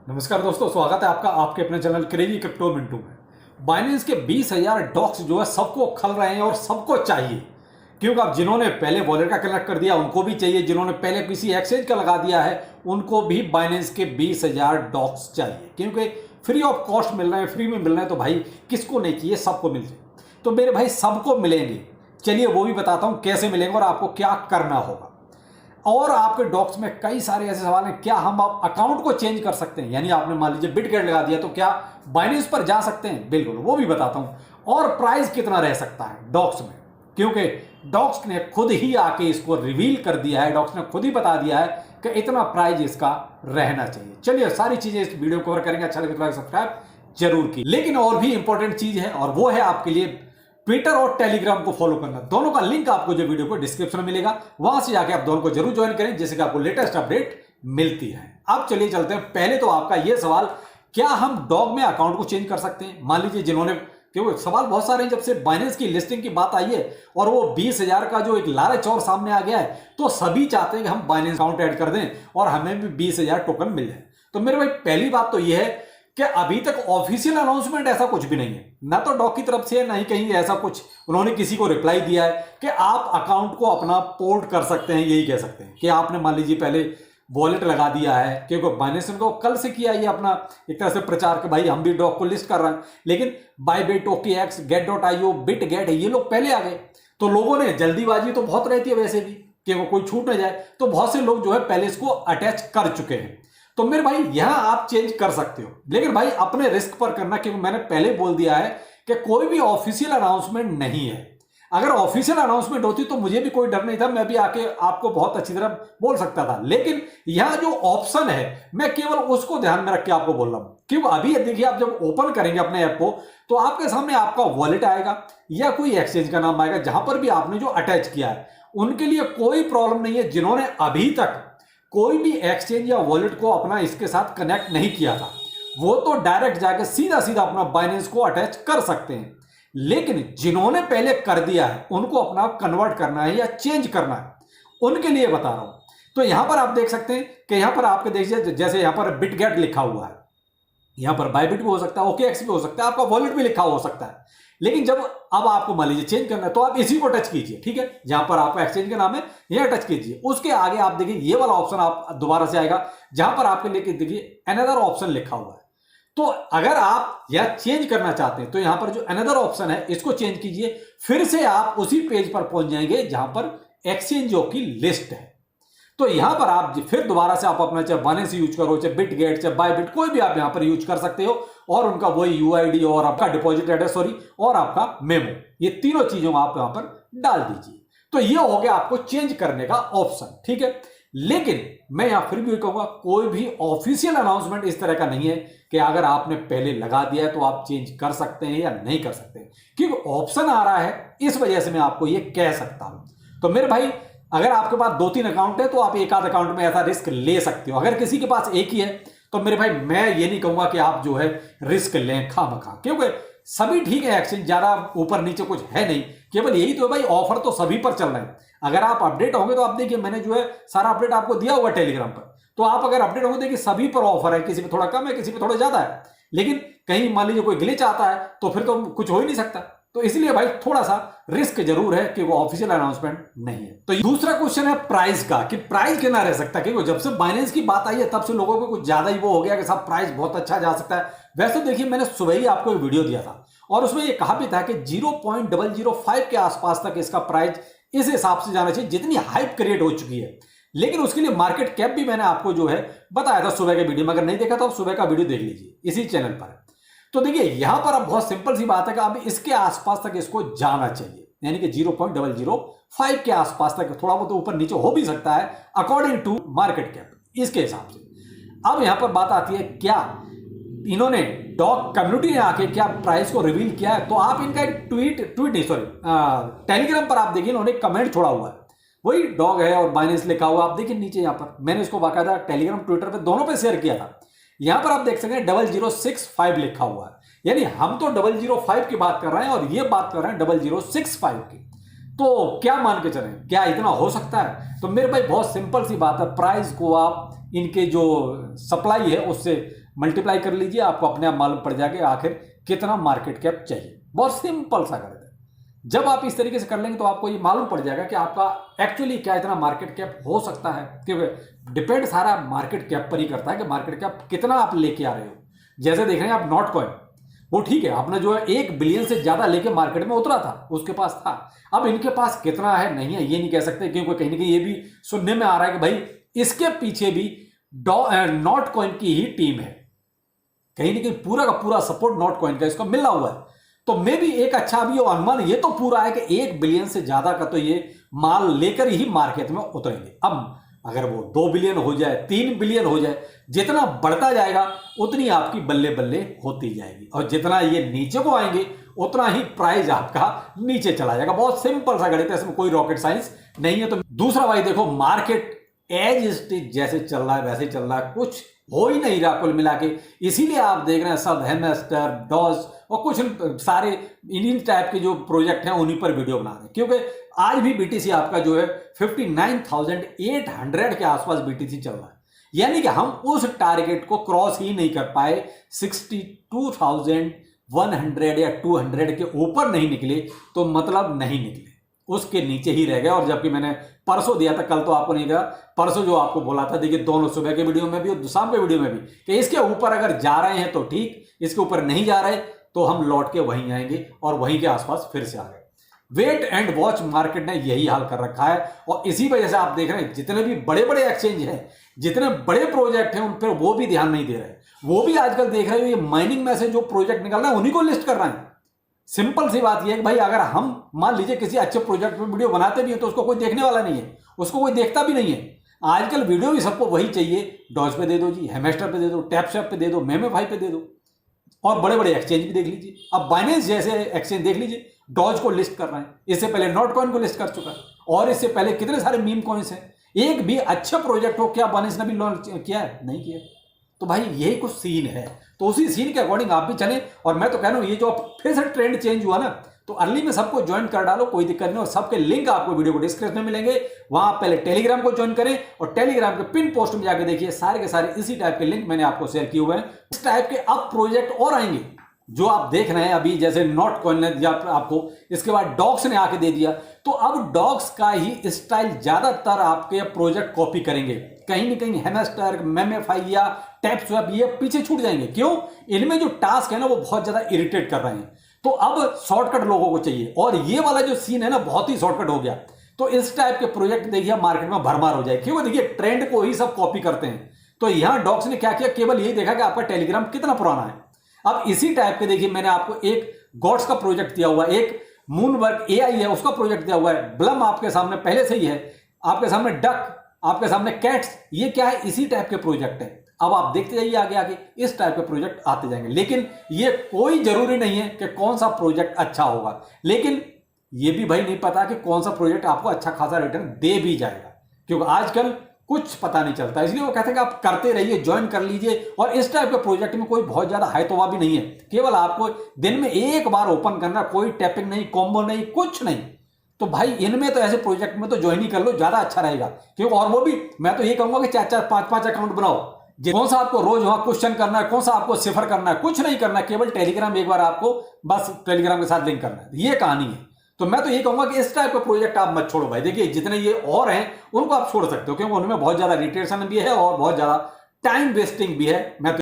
नमस्कार दोस्तों, स्वागत है आपका आपके अपने चैनल क्रेजी क्रिप्टो मिंटू में। बाइनेंस के 20,000 डॉक्स जो है सबको खल रहे हैं और सबको चाहिए, क्योंकि अब जिन्होंने पहले वॉलेट का कनेक्ट कर दिया उनको भी चाहिए, जिन्होंने पहले किसी एक्सचेंज का लगा दिया है उनको भी बाइनेंस के 20,000 डॉक्स चाहिए, क्योंकि फ्री ऑफ कॉस्ट मिल रहे हैं, फ्री में मिल रहे हैं। तो भाई किसको नहीं चाहिए, सबको मिल जाए। तो मेरे भाई सबको मिलेंगे, चलिए वो भी बताता हूँ कैसे मिलेंगे और आपको क्या करना होगा। और आपके डॉक्स में कई सारे ऐसे सवाल हैं, क्या हम आप अकाउंट को चेंज कर सकते हैं, यानी आपने मान लीजिए बिटगेट लगा दिया तो क्या बाइनेंस पर जा सकते हैं? बिल्कुल, वो भी बताता हूं। और प्राइस कितना रह सकता है डॉक्स में, क्योंकि डॉक्स ने खुद ही आके इसको रिवील कर दिया है, डॉक्स ने खुद ही बता दिया है कि इतना प्राइस इसका रहना चाहिए। चलिए सारी चीजें इस वीडियो कवर करेंगे। अच्छा लगे तो लाइक सब्सक्राइब जरूर की। लेकिन और भी इंपॉर्टेंट चीज है और वो है आपके लिए ट्विटर और टेलीग्राम को फॉलो करना। दोनों का लिंक आपको जो वीडियो को डिस्क्रिप्शन में मिलेगा, वहां से जाके आप दोनों को जरूर ज्वाइन करें, जिससे कि आपको लेटेस्ट अपडेट मिलती है। अब चलिए चलते हैं। पहले तो आपका यह सवाल, क्या हम डॉग में अकाउंट को चेंज कर सकते हैं? मान लीजिए जिन्होंने, क्योंकि सवाल बहुत सारे हैं जब से बाइनेंस की लिस्टिंग की बात आई है और वो 20,000 का जो एक लालच और सामने आ गया है, तो सभी चाहते हैं कि हम बाइनेंस अकाउंट ऐड कर दें और हमें भी 20,000 टोकन मिल जाए। तो मेरे भाई पहली बात तो यह है कि अभी तक ऑफिशियल अनाउंसमेंट ऐसा कुछ भी नहीं है, ना तो डॉग की तरफ से है, ना ही कहीं ऐसा कुछ उन्होंने किसी को रिप्लाई दिया है कि आप अकाउंट को अपना पोर्ट कर सकते हैं। यही कह सकते हैं कि आपने मान लीजिए पहले वॉलेट लगा दिया है, क्योंकि बाइनेंस को कल से किया ये अपना एक तरह से प्रचार कि भाई हम भी डॉग को लिस्ट कर रहे हैं। लेकिन बायबिट, OKX, get.io, बिटगेट, ये लोग पहले आ गए, तो लोगों ने जल्दीबाजी तो बहुत रहती है वैसे भी कि वो कोई छूट ना जाए, तो बहुत से लोग जो है पहले इसको अटैच कर चुके हैं। तो मेरे भाई यहां आप चेंज कर सकते हो, लेकिन भाई अपने रिस्क पर करना, क्योंकि मैंने पहले बोल दिया है कि कोई भी ऑफिशियल अनाउंसमेंट नहीं है। अगर ऑफिशियल अनाउंसमेंट होती तो मुझे भी कोई डर नहीं था, मैं भी आके आपको बहुत अच्छी तरह बोल सकता था। लेकिन यहां जो ऑप्शन है मैं केवल उसको ध्यान में रख के आपको बोल रहा हूं। क्यों? अभी देखिए, आप जब ओपन करेंगे अपने ऐप को तो आपके सामने आपका वॉलेट आएगा या कोई एक्सचेंज का नाम आएगा, जहां पर भी आपने जो अटैच किया है उनके लिए कोई प्रॉब्लम नहीं है। जिन्होंने अभी तक कोई भी एक्सचेंज या वॉलेट को अपना इसके साथ कनेक्ट नहीं किया था, वो तो डायरेक्ट जाके सीधा सीधा अपना बाइनेंस को अटैच कर सकते हैं। लेकिन जिन्होंने पहले कर दिया है उनको अपना कन्वर्ट करना है या चेंज करना है, उनके लिए बता रहा हूं। तो यहां पर आप देख सकते हैं कि यहां पर आपके देखिए, जैसे यहां पर बिटगेट लिखा हुआ है, यहां पर बायबिट भी हो सकता है, OKX भी हो सकता है, आपका वॉलेट भी लिखा हो सकता है। लेकिन जब अब आपको मान लीजिए चेंज करना है तो आप इसी को टच कीजिए, ठीक है, जहां पर आपका एक्सचेंज का नाम है यह टच कीजिए। उसके आगे आप देखिए ये वाला ऑप्शन आप दोबारा से आएगा, जहां पर आपके लेके देखिए अनदर ऑप्शन लिखा हुआ है। तो अगर आप यह चेंज करना चाहते हैं तो यहां पर जो अनदर ऑप्शन है इसको चेंज कीजिए, फिर से आप उसी पेज पर पहुंच जाएंगे जहां पर एक्सचेंजों की लिस्ट है। तो यहां पर आप फिर दोबारा से आप अपना चाहे बाइनेंस यूज करो, चाहे बिटगेट, चाहे बायबिट, कोई भी आप यहां पर यूज कर सकते हो, और उनका वही यूआईडी और आपका डिपॉजिट एड्रेस और आपका मेमो, ये तीनों चीजों आप यहां पर डाल दीजिए। तो ये हो गया आपको चेंज करने का ऑप्शन, ठीक है। लेकिन मैं यहां फिर भी कहूंगा, कोई भी ऑफिशियल अनाउंसमेंट इस तरह का नहीं है कि अगर आपने पहले लगा दिया है तो आप चेंज कर सकते हैं या नहीं कर सकते, क्योंकि ऑप्शन आ रहा है, इस वजह से मैं आपको यह कह सकता हूं। तो मेरे भाई अगर आपके पास 2-3 अकाउंट है तो आप एक आध अकाउंट में ऐसा रिस्क ले सकते हो। अगर किसी के पास एक ही है तो मेरे भाई मैं ये नहीं कहूंगा कि आप जो है रिस्क लें खामखा, क्योंकि सभी ठीक है, एक्सचेंज ज्यादा ऊपर नीचे कुछ है नहीं, केवल यही तो है भाई, ऑफर तो सभी पर चल रहे हैं। अगर आप अपडेट होंगे तो आप देखिए, मैंने जो है सारा अपडेट आपको दिया हुआ टेलीग्राम पर, तो आप अगर अपडेट होंगे देखिए सभी पर ऑफर है, किसी पे थोड़ा कम है, किसी पे थोड़ा ज्यादा है। लेकिन कहीं मान लीजिए कोई ग्लिच आता है तो फिर तो कुछ हो ही नहीं सकता। तो इसलिए भाई थोड़ा सा रिस्क जरूर है कि वो ऑफिशियल अनाउंसमेंट नहीं है। तो दूसरा क्वेश्चन है प्राइस का, कि प्राइस कितना रह सकता है, क्योंकि जब से बाइनेंस की बात आई है तब से लोगों को कुछ ज्यादा ही वो हो गया कि साहब प्राइस बहुत अच्छा जा सकता है। वैसे देखिए, मैंने सुबह ही आपको एक वीडियो दिया था और उसमें ये कहा भी था कि 0.005 के आसपास तक इसका प्राइस इस हिसाब से जाना चाहिए जितनी हाइप क्रिएट हो चुकी है। लेकिन उसके लिए मार्केट कैप भी मैंने आपको जो है बताया था सुबह के वीडियो में, अगर नहीं देखा तो आप सुबह का वीडियो देख लीजिए इसी चैनल पर। तो देखिए यहां पर अब बहुत सिंपल सी बात है कि अब इसके आसपास तक इसको जाना चाहिए, यानी कि 0.005 के आसपास तक, थोड़ा बहुत ऊपर नीचे हो भी सकता है अकॉर्डिंग टू मार्केट कैप, इसके हिसाब से। अब यहां पर बात आती है, क्या इन्होंने डॉग कम्युनिटी ने आके क्या प्राइस को रिवील किया है? तो आप इनका एक ट्वीट नहीं, सॉरी, टेलीग्राम पर आप देखिए इन्होंने कमेंट छोड़ा हुआ है, वही डॉग है और बाइनेंस लिखा हुआ, आप देखिए नीचे। यहां पर मैंने इसको बाकायदा टेलीग्राम, ट्विटर पे दोनों पे शेयर किया था। यहां पर आप देख सकते हैं 0065 लिखा हुआ है, यानी हम तो 005 की बात कर रहे हैं और ये बात कर रहे हैं 0065 की। तो क्या मान के चलें, क्या इतना हो सकता है? तो मेरे भाई बहुत सिंपल सी बात है, प्राइस को आप इनके जो सप्लाई है उससे मल्टीप्लाई कर लीजिए, आपको अपने आप मालूम पड़ जाएगा आखिर कितना मार्केट कैप चाहिए। बहुत सिंपल सा गणित है। जब आप इस तरीके से कर लेंगे तो आपको ये मालूम पड़ जाएगा कि आपका एक्चुअली क्या इतना मार्केट कैप हो सकता है, क्योंकि डिपेंड सारा मार्केट कैप पर ही करता है कि मार्केट कैप कितना आप लेके आ रहे हो। जैसे देख रहे हैं आप नॉट कॉइन, वो ठीक है, आपने जो है 1 बिलियन से ज्यादा लेके मार्केट में उतरा था, उसके पास था। अब इनके पास कितना है नहीं है ये नहीं कह सकते, क्योंकि कहीं ना कहीं ये भी सुनने में आ रहा है कि भाई इसके पीछे भी नॉट कॉइन की ही टीम है, कहीं ना कहीं पूरा का पूरा सपोर्ट नॉट कॉइन का इसको मिला हुआ है। तो मे भी एक अच्छा भी अनुमान ये तो पूरा है कि 1 बिलियन से ज्यादा का तो ये माल लेकर ही मार्केट में उतरेंगे। अब अगर वो 2 बिलियन हो जाए, 3 बिलियन हो जाए, जितना बढ़ता जाएगा उतनी आपकी बल्ले बल्ले होती जाएगी, और जितना ये नीचे को आएंगे उतना ही प्राइस आपका नीचे चला जाएगा। बहुत सिंपल सा गणित है, इसमें कोई रॉकेट साइंस नहीं है। तो दूसरा भाई देखो, मार्केट एज इट जैसे चल रहा है वैसे चल रहा है, कुछ हो ही नहीं रहा कुल मिला के। इसीलिए आप देख रहे हैं सब हेमस्टर, डॉज और कुछ सारे इन टाइप के जो प्रोजेक्ट हैं उन्हीं पर वीडियो बना रहे हैं, क्योंकि आज भी बीटीसी आपका जो है 59,800 के आसपास बीटीसी चल रहा है। यानी कि हम उस टारगेट को क्रॉस ही नहीं कर पाए, 62,100 या 200 के ऊपर नहीं निकले, तो मतलब नहीं निकले, उसके नीचे ही रह गए। और जबकि मैंने परसों दिया था, कल तो आपको नहीं दिया, परसों जो आपको बोला था, देखिए दोनों सुबह के वीडियो में भी और शाम के वीडियो में भी, कि इसके ऊपर अगर जा रहे हैं तो ठीक, इसके ऊपर नहीं जा रहे तो हम लौट के वहीं आएंगे और वहीं के आसपास फिर से आ गए। वेट एंड वॉच मार्केट ने यही हाल कर रखा है, और इसी वजह से आप देख रहे हैं जितने भी बड़े बड़े एक्सचेंज हैं, जितने बड़े प्रोजेक्ट हैं, उन पर वो भी ध्यान नहीं दे रहे। वो भी आजकल देख रहे हो ये माइनिंग में से जो प्रोजेक्ट निकल रहा है उन्हीं को लिस्ट कर रहे हैं। सिंपल सी बात यह है कि भाई अगर हम मान लीजिए किसी अच्छे प्रोजेक्ट पर वीडियो बनाते भी हैं तो उसको कोई देखने वाला नहीं है, उसको कोई देखता भी नहीं है। आजकल वीडियो भी सबको वही चाहिए, डॉज पे दे दो जी, हेमेस्टर पे दे दो, टैपशॉप पे दे दो, मेमेफाई पे दे दो, और बड़े बड़े एक्सचेंज भी देख लीजिए। अब बाइनेंस जैसे एक्सचेंज देख लीजिए, डॉज को लिस्ट कर रहे हैं, इससे पहले नॉट कॉइन को लिस्ट कर चुका है, और इससे पहले कितने सारे मीम कॉइन्स हैं। एक भी अच्छा प्रोजेक्ट हो, क्या बाइनेंस ने भी लॉन्च किया है? नहीं किया। तो भाई यही कुछ सीन है, तो उसी सीन के अकॉर्डिंग आप भी चलें। और मैं तो कह रहा हूं ये जो फिर से ट्रेंड चेंज हुआ ना, तो अर्ली में सबको ज्वाइन कर डालो, कोई दिक्कत नहीं। और सबके लिंक आपको वीडियो को डिस्क्रिप्शन में मिलेंगे, वहां आप पहले टेलीग्राम को ज्वाइन करें और टेलीग्राम के पिन पोस्ट में जाकर देखिए, सारे के सारे इसी टाइप के लिंक मैंने आपको शेयर किए हुए हैं। इस टाइप के अब प्रोजेक्ट और आएंगे जो आप देख रहे हैं अभी, जैसे नॉट कॉइन ने दिया आपको, इसके बाद डॉक्स ने आके दे दिया, तो अब डॉक्स का ही स्टाइल ज्यादातर आपके प्रोजेक्ट कॉपी करेंगे। कहीं ना कहीं हेमस्टर, मेमेफाई या टैपस्वैप ये पीछे छूट जाएंगे। क्यों? इनमें जो टास्क है ना वो बहुत ज्यादा इरिटेट कर रहे हैं, तो अब शॉर्टकट लोगों को चाहिए, और ये वाला जो सीन है ना बहुत ही शॉर्टकट हो गया। तो इस टाइप के प्रोजेक्ट देखिए मार्केट में भरमार हो जाए, क्योंकि देखिए ट्रेंड को ही सब कॉपी करते हैं। तो यहां डॉक्स ने क्या किया, केवल यही देखा कि आपका टेलीग्राम कितना पुराना है। अब इसी टाइप के देखिए मैंने आपको एक गॉड्स का प्रोजेक्ट दिया हुआ है, एक मूनवर्क एआई है उसका प्रोजेक्ट दिया हुआ है, ब्लम आपके सामने पहले से ही है, आपके सामने डक, आपके सामने कैट्स, ये क्या है, इसी टाइप के प्रोजेक्ट है। अब आप देखते जाइए आगे आगे इस टाइप के प्रोजेक्ट आते जाएंगे, लेकिन ये कोई जरूरी नहीं है कि कौन सा प्रोजेक्ट अच्छा होगा, लेकिन ये भी भाई नहीं पता कि कौन सा प्रोजेक्ट आपको अच्छा खासा रिटर्न दे भी जाएगा, क्योंकि आजकल कुछ पता नहीं चलता। इसलिए वो कहते हैं कि आप करते रहिए, ज्वाइन कर लीजिए। और इस टाइप के प्रोजेक्ट में कोई बहुत ज्यादा हाई तोबा भी नहीं है, केवल आपको दिन में एक बार ओपन करना, कोई टैपिंग नहीं, कॉम्बो नहीं, कुछ नहीं। तो भाई इनमें तो ऐसे प्रोजेक्ट में तो ज्वाइन ही कर लो, ज्यादा अच्छा रहेगा। क्योंकि और वो भी मैं तो ये कहूंगा कि 4-4, 5-5 अकाउंट बनाओ। कौन सा आपको रोज वहां क्वेश्चन करना है, कौन सा आपको सिफर करना है, कुछ नहीं करना, केवल टेलीग्राम एक बार आपको बस टेलीग्राम के साथ लिंक करना है, ये कहानी है। तो मैं तो ये कहूंगा कि इस टाइप का प्रोजेक्ट आप मत छोड़ो भाई। देखिए जितने ये और हैं उनको आप छोड़ सकते हो, क्योंकि उनमें बहुत ज्यादा रिटेशन भी है और बहुत ज्यादा टाइम वेस्टिंग भी है। मैं तो